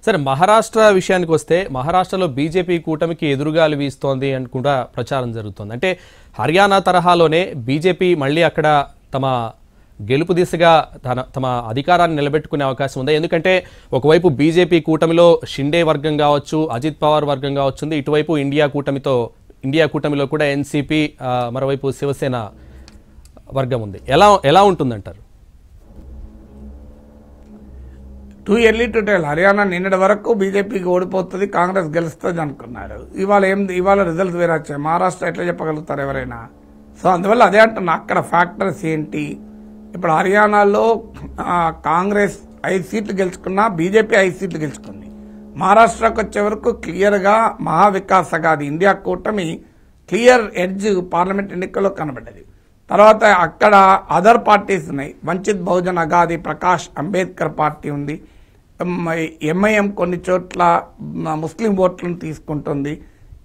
సరే, మహారాష్ట్ర విషయానికి వస్తే మహారాష్ట్రలో బీజేపీ కూటమికి ఎదురుగాలి వీస్తోంది అని కూడా ప్రచారం జరుగుతోంది. అంటే హర్యానా తరహాలోనే బీజేపీ మళ్ళీ అక్కడ తమ గెలుపు దిశగా తమ అధికారాన్ని నిలబెట్టుకునే అవకాశం ఉంది. ఎందుకంటే ఒకవైపు బీజేపీ కూటమిలో షిండే వర్గం కావచ్చు, అజిత్ పవార్ వర్గం కావచ్చు, ఇటువైపు ఇండియా కూటమిలో కూడా ఎన్సీపీ, మరోవైపు శివసేన వర్గం ఉంది. ఎలా ఉంటుందంటారు? Too early to tell. Haryana నిన్నటి వరకు బీజేపీకి ఓడిపోతుంది, కాంగ్రెస్ గెలుస్తుంది అనుకున్నారు. ఇవాళ రిజల్ట్స్ వేరే వచ్చాయి. మహారాష్ట్ర ఎట్లా చెప్పగలుగుతారు ఎవరైనా? సో అందువల్ల అదే అంటున్నా, అక్కడ ఫ్యాక్టర్స్ ఏంటి. ఇప్పుడు హర్యానాలో కాంగ్రెస్ 5 సీట్లు గెలుచుకున్నా, బీజేపీ 5 సీట్లు గెలుచుకుంది. మహారాష్ట్రకు వచ్చే వరకు క్లియర్గా మహావికాస్ అఘాది ఇండియా కూటమి క్లియర్ ఎడ్జ్ పార్లమెంట్ ఎన్నికల్లో కనబడ్డది. తర్వాత అక్కడ అదర్ పార్టీస్ ఉన్నాయి. వంచిత్ బహుజన్ అఘాది, ప్రకాష్ అంబేద్కర్ పార్టీ ఉంది. ఎంఐఎం కొన్ని చోట్ల ముస్లిం ఓట్లను తీసుకుంటుంది.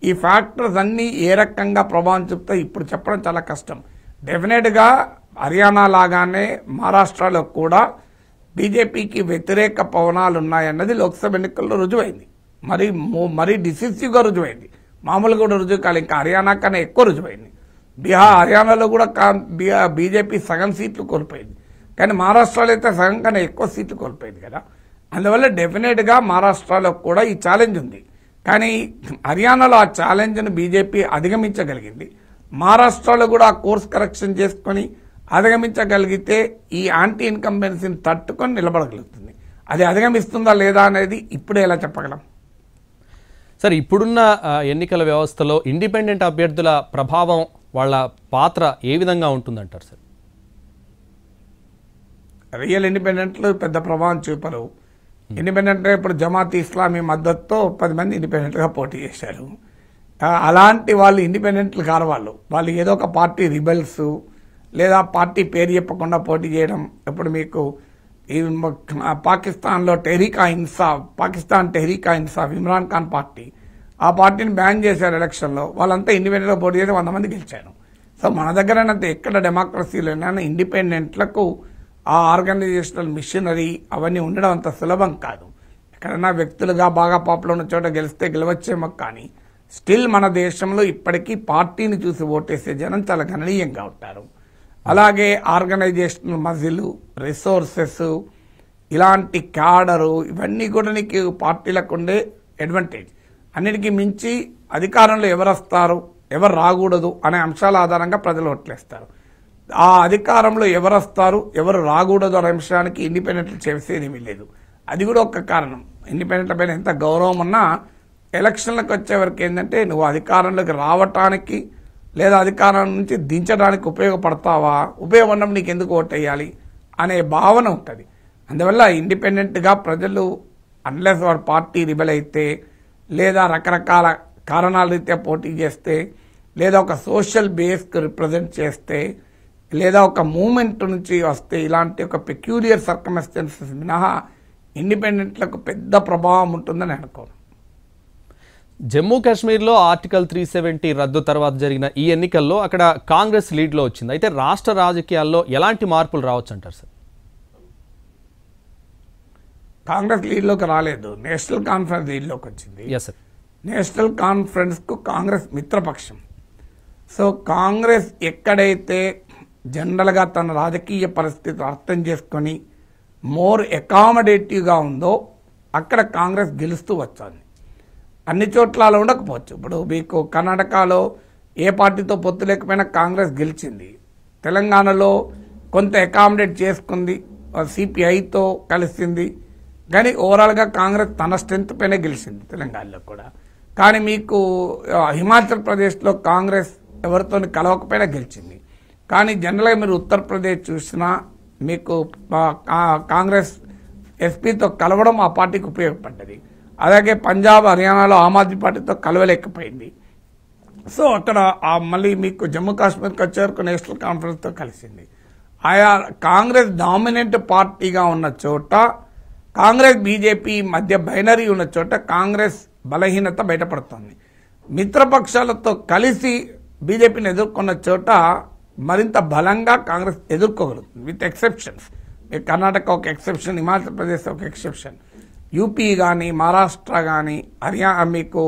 ఈ ఫ్యాక్టర్స్ అన్నీ ఏ రకంగా ప్రభావం చూపుతాయి ఇప్పుడు చెప్పడం చాలా కష్టం. డెఫినెట్గా హర్యానా లాగానే మహారాష్ట్రలో కూడా బీజేపీకి వ్యతిరేక పవనాలు ఉన్నాయన్నది లోక్సభ ఎన్నికల్లో రుజువైంది. మరీ డిసిసివ్గా రుజువైంది. మామూలుగా కూడా రుజువు కాదు, ఇంకా హర్యానా కన్నా ఎక్కువ రుజువైంది. హర్యానాలో కూడా బీజేపీ సగం సీట్లు కోల్పోయింది, కానీ మహారాష్ట్రలో అయితే సగం కన్నా ఎక్కువ సీట్లు కోల్పోయింది కదా. అందువల్ల డెఫినెట్గా మహారాష్ట్రలో కూడా ఈ ఛాలెంజ్ ఉంది. కానీ హర్యానాలో ఆ ఛాలెంజ్ను బీజేపీ అధిగమించగలిగింది. మహారాష్ట్రలో కూడా ఆ కోర్స్ కరెక్షన్ చేసుకొని అధిగమించగలిగితే ఈ యాంటీ ఇన్కంబెన్సీని తట్టుకొని నిలబడగలుగుతుంది. అది అధిగమిస్తుందా లేదా అనేది ఇప్పుడే ఎలా చెప్పగలం? సరే, ఇప్పుడున్న ఎన్నికల వ్యవస్థలో ఇండిపెండెంట్ అభ్యర్థుల ప్రభావం, వాళ్ళ పాత్ర ఏ విధంగా ఉంటుందంటారు సార్? రియల్ ఇండిపెండెంట్లు పెద్ద ప్రభావం చూపరు. ఇండిపెండెంట్ ఇప్పుడు జమాత్ ఇస్లామీ మద్దతుతో 10 మంది ఇండిపెండెంట్గా పోటీ చేశారు. అలాంటి వాళ్ళు ఇండిపెండెంట్లు కారు. వాళ్ళు ఏదో ఒక పార్టీ రిబెల్స్ లేదా పార్టీ పేరు చెప్పకుండా పోటీ చేయడం. ఇప్పుడు మీకు పాకిస్తాన్లో పాకిస్తాన్ టెహ్రీకా ఇన్సాఫ్ ఇమ్రాన్ ఖాన్ పార్టీ, ఆ పార్టీని బ్యాన్ చేశారు ఎలక్షన్లో. వాళ్ళంతా ఇండిపెండెంట్గా పోటీ చేసి 100 మంది గెలిచారు. సో మన దగ్గర ఎక్కడ డెమోక్రసీలోనైనా ఇండిపెండెంట్లకు ఆ ఆర్గనైజేషనల్ మిషనరీ అవన్నీ ఉండడం అంత సులభం కాదు. ఎక్కడైనా వ్యక్తులుగా బాగా పాపులర్ ఉన్న చోట గెలిస్తే గెలవచ్చేమో, కానీ స్టిల్ మన దేశంలో ఇప్పటికీ పార్టీని చూసి ఓటేసే జనం చాలా గణనీయంగా ఉంటారు. అలాగే ఆర్గనైజేషనల్ మజిల్, రిసోర్సెస్, ఇలాంటి క్యాడరు, ఇవన్నీ కూడా నీకు పార్టీలకు ఉండే అడ్వాంటేజ్. అన్నిటికీ మించి అధికారంలో ఎవరు వస్తారు, ఎవరు రాకూడదు అనే అంశాల ఆధారంగా ప్రజలు ఓట్లేస్తారు. ఆ అధికారంలో ఎవరు వస్తారు, ఎవరు రాకూడదు అనే అంశానికి ఇండిపెండెంట్లు చేసేదేమీ లేదు. అది కూడా ఒక కారణం. ఇండిపెండెంట్ల పైన ఎంత గౌరవం ఉన్నా ఎలక్షన్లకు వచ్చేవరకు ఏంటంటే నువ్వు అధికారంలోకి రావటానికి లేదా అధికారం నుంచి దించడానికి ఉపయోగపడతావా, ఉపయోగపడడం నీకు ఎందుకు ఓటేయాలి అనే భావన ఉంటుంది. అందువల్ల ఇండిపెండెంట్గా ప్రజలు అన్లెస్ వాడు పార్టీ రిబెల్ అయితే, లేదా రకరకాల కారణాల రీత్యా పోటీ చేస్తే, లేదా ఒక సోషల్ బేస్కి రిప్రజెంట్ చేస్తే, లేదా ఒక మూమెంట్ నుంచి వస్తే, ఇలాంటి ఒక పెక్యూలియర్ సర్కమ్స్టెన్సెస్ మినహా ఇండిపెండెంట్లకు పెద్ద ప్రభావం ఉంటుందని అనుకోను. జమ్మూ కాశ్మీర్లో ఆర్టికల్ 370 రద్దు తర్వాత జరిగిన ఈ ఎన్నికల్లో అక్కడ కాంగ్రెస్ లీడ్లో వచ్చింది. అయితే రాష్ట్ర రాజకీయాల్లో ఎలాంటి మార్పులు రావచ్చు అంటారు సార్? కాంగ్రెస్ లీడ్లోకి రాలేదు, నేషనల్ కాన్ఫరెన్స్ లీడ్లోకి వచ్చింది. నేషనల్ కాన్ఫరెన్స్కు కాంగ్రెస్ మిత్రపక్షం. సో కాంగ్రెస్ ఎక్కడైతే జనరల్గా తన రాజకీయ పరిస్థితి అర్థం చేసుకొని మోర్ అకామిడేటివ్గా ఉందో అక్కడ కాంగ్రెస్ గెలుస్తూ వచ్చింది. అన్ని చోట్ల అలా ఉండకపోవచ్చు. ఇప్పుడు మీకు కర్ణాటకలో ఏ పార్టీతో పొత్తు లేకపోయినా కాంగ్రెస్ గెలిచింది. తెలంగాణలో కొంత అకామిడేట్ చేసుకుంది, సిపిఐతో కలిసింది. కానీ ఓవరాల్గా కాంగ్రెస్ తన స్ట్రెంత్ పైనే గెలిచింది తెలంగాణలో కూడా. కానీ మీకు హిమాచల్ ప్రదేశ్లో కాంగ్రెస్ ఎవరితో కలవకపోయినా గెలిచింది. కానీ జనరల్గా మీరు ఉత్తరప్రదేశ్ చూసినా మీకు కాంగ్రెస్ ఎస్పీతో కలవడం ఆ పార్టీకి ఉపయోగపడ్డది. అలాగే పంజాబ్, హర్యానాలో ఆమ్ ఆద్మీ పార్టీతో కలవలేకపోయింది. సో అక్కడ మళ్ళీ మీకు జమ్మూ కాశ్మీర్కి వచ్చే వరకు నేషనల్ కాన్ఫరెన్స్తో కలిసింది. ఆయా కాంగ్రెస్ డామినెంట్ పార్టీగా ఉన్న చోట, కాంగ్రెస్ బీజేపీ మధ్య బైనరీ ఉన్న చోట కాంగ్రెస్ బలహీనత బయటపడుతుంది. మిత్రపక్షాలతో కలిసి బీజేపీని ఎదుర్కొన్న చోట మరింత బలంగా కాంగ్రెస్ ఎదుర్కోగలుగుతుంది, విత్ ఎక్సెప్షన్స్. కర్ణాటక ఒక ఎక్సెప్షన్, హిమాచల్ ప్రదేశ్ ఒక ఎక్సెప్షన్. యూపీ కానీ మహారాష్ట్ర కానీ హర్యానా మీకు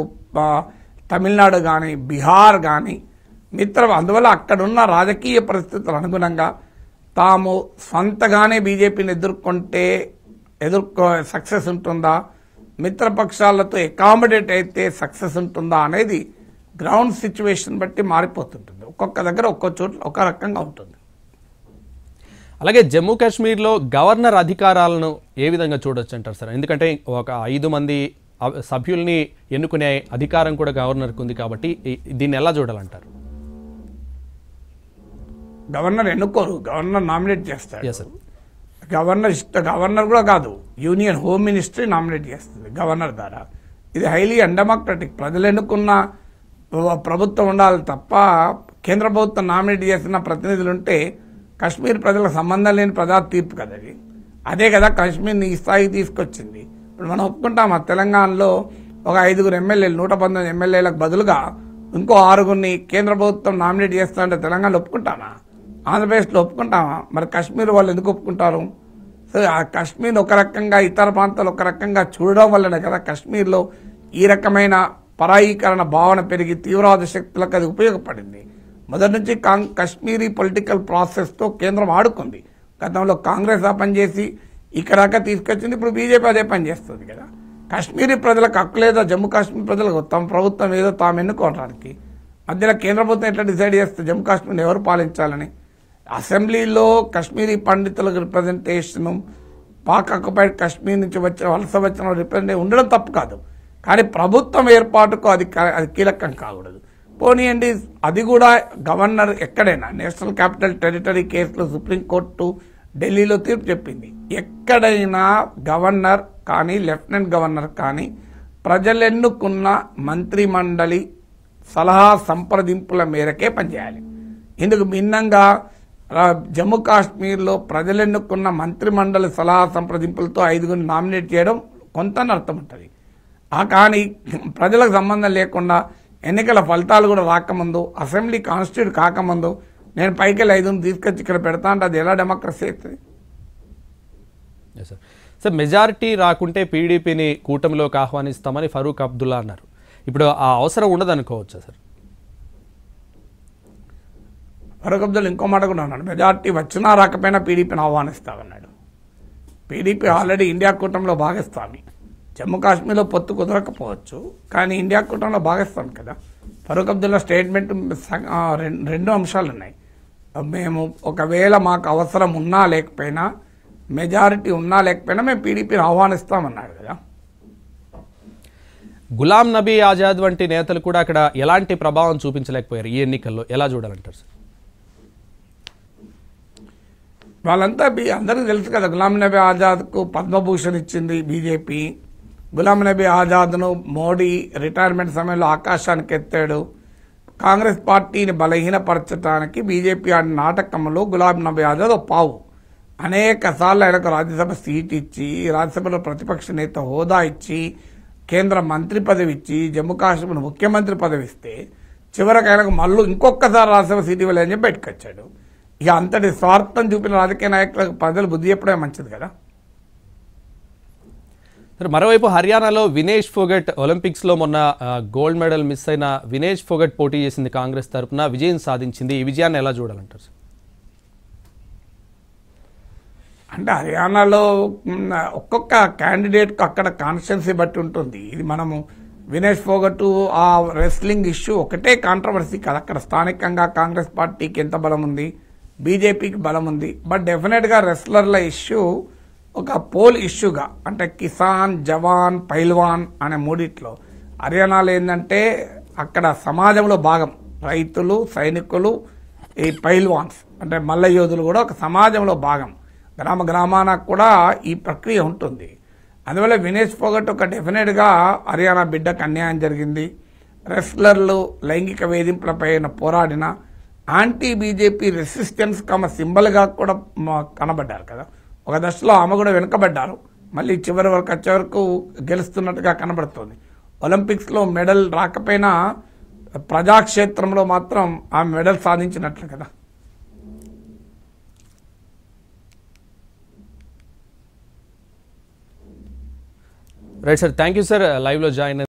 తమిళనాడు కానీ బీహార్ కానీ అందువల్ల అక్కడున్న రాజకీయ పరిస్థితులు అనుగుణంగా తాము సొంతగానే బీజేపీని ఎదుర్కో సక్సెస్ ఉంటుందా, మిత్రపక్షాలతో అకామిడేట్ అయితే సక్సెస్ ఉంటుందా అనేది గ్రౌండ్ సిచ్యువేషన్ బట్టి మారిపోతుంటుంది. ఒక్కొక్క దగ్గర ఒక్కో చోట్ల ఒక రకంగా ఉంటుంది. అలాగే జమ్మూ కాశ్మీర్లో గవర్నర్ అధికారాలను ఏ విధంగా చూడొచ్చు అంటారు సార్? ఎందుకంటే ఒక 5 మంది సభ్యుల్ని ఎన్నుకునే అధికారం కూడా గవర్నర్కి ఉంది కాబట్టి దీన్ని ఎలా చూడాలంటారు? గవర్నర్ ఎన్నుకోరు, గవర్నర్ నామినేట్ చేస్తారు. Yes sir. గవర్నర్ కూడా కాదు, యూనియన్ హోమ్ మినిస్ట్రీ నామినేట్ చేస్తుంది గవర్నర్ ద్వారా. ఇది హైలీ అన్డెమోక్రటిక్. ప్రజలు ఎన్నుకున్న ప్రభుత్వం ఉండాలి తప్ప కేంద్ర ప్రభుత్వం నామినేట్ చేసిన ప్రతినిధులు ఉంటే కాశ్మీర్ ప్రజలకు సంబంధం లేని ప్రజా తీర్పు కదా అది. అదే కదా కాశ్మీర్ని ఈ స్థాయికి తీసుకొచ్చింది. ఇప్పుడు మనం ఒప్పుకుంటాం, తెలంగాణలో ఒక 5 ఎమ్మెల్యేలు 119 ఎమ్మెల్యేలకు బదులుగా ఇంకో 6 కేంద్ర ప్రభుత్వం నామినేట్ చేస్తామంటే తెలంగాణలో ఒప్పుకుంటామా? ఆంధ్రప్రదేశ్లో ఒప్పుకుంటామా? మరి కాశ్మీర్ వాళ్ళు ఎందుకు ఒప్పుకుంటారు? సో ఆ కాశ్మీర్ ఒక రకంగా ఇతర ప్రాంతాలు ఒక రకంగా చూడడం వల్లనే కదా కాశ్మీర్లో ఈ రకమైన పరాయీకరణ భావన పెరిగి తీవ్రవాద శక్తులకు అది ఉపయోగపడింది. మొదటి నుంచి కాశ్మీరీ పొలిటికల్ ప్రాసెస్తో కేంద్రం ఆడుకుంది. గతంలో కాంగ్రెస్ ఆ పని చేసి ఇక్కడ తీసుకొచ్చింది, ఇప్పుడు బీజేపీ అదే పని చేస్తుంది కదా. కాశ్మీరీ ప్రజలకు హక్కు లేదా జమ్మూ కాశ్మీర్ ప్రజలకు తమ ప్రభుత్వం ఏదో తాము ఎన్నుకోవడానికి? మధ్యలో కేంద్ర ప్రభుత్వం ఎట్లా డిసైడ్ చేస్తే జమ్మూ కాశ్మీర్ని ఎవరు పాలించాలని? అసెంబ్లీలో కాశ్మీరీ పండితులకు రిప్రజెంటేషను, పాక్ ఆక్యుపైడ్ కాశ్మీర్ నుంచి వలస వచ్చిన రిప్రజెంటేషన్ ఉండడం తప్పు కాదు, కానీ ప్రభుత్వం ఏర్పాటుకు అది కీలకం కాకూడదు. పోనీయండి, అది కూడా గవర్నర్ ఎక్కడైనా నేషనల్ క్యాపిటల్ టెరిటరీ కేసులో సుప్రీంకోర్టు ఢిల్లీలో తీర్పు చెప్పింది. ఎక్కడైనా గవర్నర్ కానీ లెఫ్టినెంట్ గవర్నర్ కానీ ప్రజలు ఎన్నుకున్న మంత్రి మండలి సలహా సంప్రదింపుల మేరకే పనిచేయాలి. ఇందుకు భిన్నంగా జమ్మూ కాశ్మీర్లో ప్రజలు ఎన్నుకున్న మంత్రి మండలి సలహా సంప్రదింపులతో 5 నామినేట్ చేయడం కొంత అర్థం ఉంటుంది. కానీ ప్రజలకు సంబంధం లేకుండా ఎన్నికల ఫలితాలు కూడా రాకముందు, అసెంబ్లీ కాన్స్టిట్యూట్ కాకముందు నేను పైకెళ్ళి 5 తీసుకొచ్చి ఇక్కడ పెడతా అంటే అది ఎలా డెమోక్రసీ అవుతుంది? సార్, మెజారిటీ రాకుంటే పీడీపీని కూటమిలోకి ఆహ్వానిస్తామని ఫరూక్ అబ్దుల్లా అన్నారు. ఇప్పుడు ఆ అవసరం ఉండదనుకోవచ్చా సార్? ఫరూక్ అబ్దుల్లా ఇంకో మాట కూడా అన్నాడు, మెజార్టీ వచ్చినా రాకపోయినా పీడీపీని ఆహ్వానిస్తామన్నాడు. పీడీపీ ఆల్రెడీ ఇండియా కూటమిలో భాగస్వామి. జమ్మూ కాశ్మీర్లో పొత్తు కుదరకపోవచ్చు, కానీ ఇండియా కూటమిలో భాగస్వామి కదా. ఫరూక్ అబ్దుల్లా స్టేట్మెంట్ 2 అంశాలు ఉన్నాయి. మేము ఒకవేళ మాకు అవసరం ఉన్నా లేకపోయినా, మెజారిటీ ఉన్నా లేకపోయినా మేము పీడీపీని ఆహ్వానిస్తామన్నాడు కదా. గులాం నబీ ఆజాద్ వంటి నేతలు కూడా అక్కడ ఎలాంటి ప్రభావం చూపించలేకపోయారు ఈ ఎన్నికల్లో, ఎలా చూడాలంటారు సార్? వాళ్ళంతా అందరికీ తెలుసు కదా, గులాం నబీ ఆజాద్కు పద్మభూషణ్ ఇచ్చింది బీజేపీ. గులాం నబీ ఆజాద్ను మోడీ రిటైర్మెంట్ సమయంలో ఆకాశానికి ఎత్తాడు. కాంగ్రెస్ పార్టీని బలహీనపరచడానికి బీజేపీ ఆడిన నాటకంలో గులాం నబీ ఆజాద్ ఒక పావు. అనేక సార్లు ఆయనకు రాజ్యసభ సీట్ ఇచ్చి, రాజ్యసభలో ప్రతిపక్ష నేత హోదా ఇచ్చి, కేంద్ర మంత్రి పదవి ఇచ్చి, జమ్మూ కాశ్మీర్ ముఖ్యమంత్రి పదవి ఇస్తే చివరికి ఆయనకు మళ్ళీ ఇంకొకసారి రాజ్యసభ సీట్ ఇవ్వలేదని చెప్పి బయటకు వచ్చాడు. ఇక అంతటి స్వార్థం చూపిన రాజకీయ నాయకులకు ప్రజలు బుద్ధి చెప్పడమే మంచిది కదా. మరోవైపు హర్యానాలో వినేష్ ఫోగట్ ఒలింపిక్స్లో మొన్న గోల్డ్ మెడల్ మిస్ అయిన వినేష్ ఫోగట్ పోటీ చేసింది కాంగ్రెస్ తరఫున, విజయం సాధించింది. ఈ విజయాన్ని ఎలా చూడాలంటారు? అంటే హర్యానాలో ఒక్కొక్క క్యాండిడేట్కు అక్కడ కాన్స్టిట్యున్సీ బట్టి ఉంటుంది. ఇది మనము వినేష్ ఫోగట్ ఆ రెస్లింగ్ ఇష్యూ ఒకటే కాంట్రవర్సీ కాదు. అక్కడ స్థానికంగా కాంగ్రెస్ పార్టీకి ఎంత బలం ఉంది, బీజేపీకి బలం ఉంది. బట్ డెఫినెట్గా రెస్లర్ల ఇష్యూ ఒక పోల్ ఇష్యూగా, అంటే కిసాన్, జవాన్, పైల్వాన్ అనే మూడిట్లో హర్యానాలో ఏంటంటే అక్కడ సమాజంలో భాగం. రైతులు, సైనికులు, ఈ పైల్వాన్స్ అంటే మల్ల యోధులు కూడా ఒక సమాజంలో భాగం. గ్రామాన కూడా ఈ ప్రక్రియ ఉంటుంది. అందువల్ల వినేష్ ఫోగట్ ఒక డెఫినెట్గా హర్యానా బిడ్డకు అన్యాయం జరిగింది. రెస్లర్లు లైంగిక వేధింపులపైన పోరాడిన యాంటీ బీజేపీ రెసిస్టెన్స్ సింబల్గా కూడా కనబడ్డారు కదా. ఒక దశలో ఆమె కూడా వెనుకబడ్డారు, మళ్ళీ చివరి వరకు వచ్చే వరకు గెలుస్తున్నట్టుగా కనబడుతుంది. ఒలింపిక్స్లో మెడల్ రాకపోయినా ప్రజాక్షేత్రంలో మాత్రం ఆమె మెడల్ సాధించినట్లు కదా. Right sir, thank you sir, లైవ్లో జాయిన్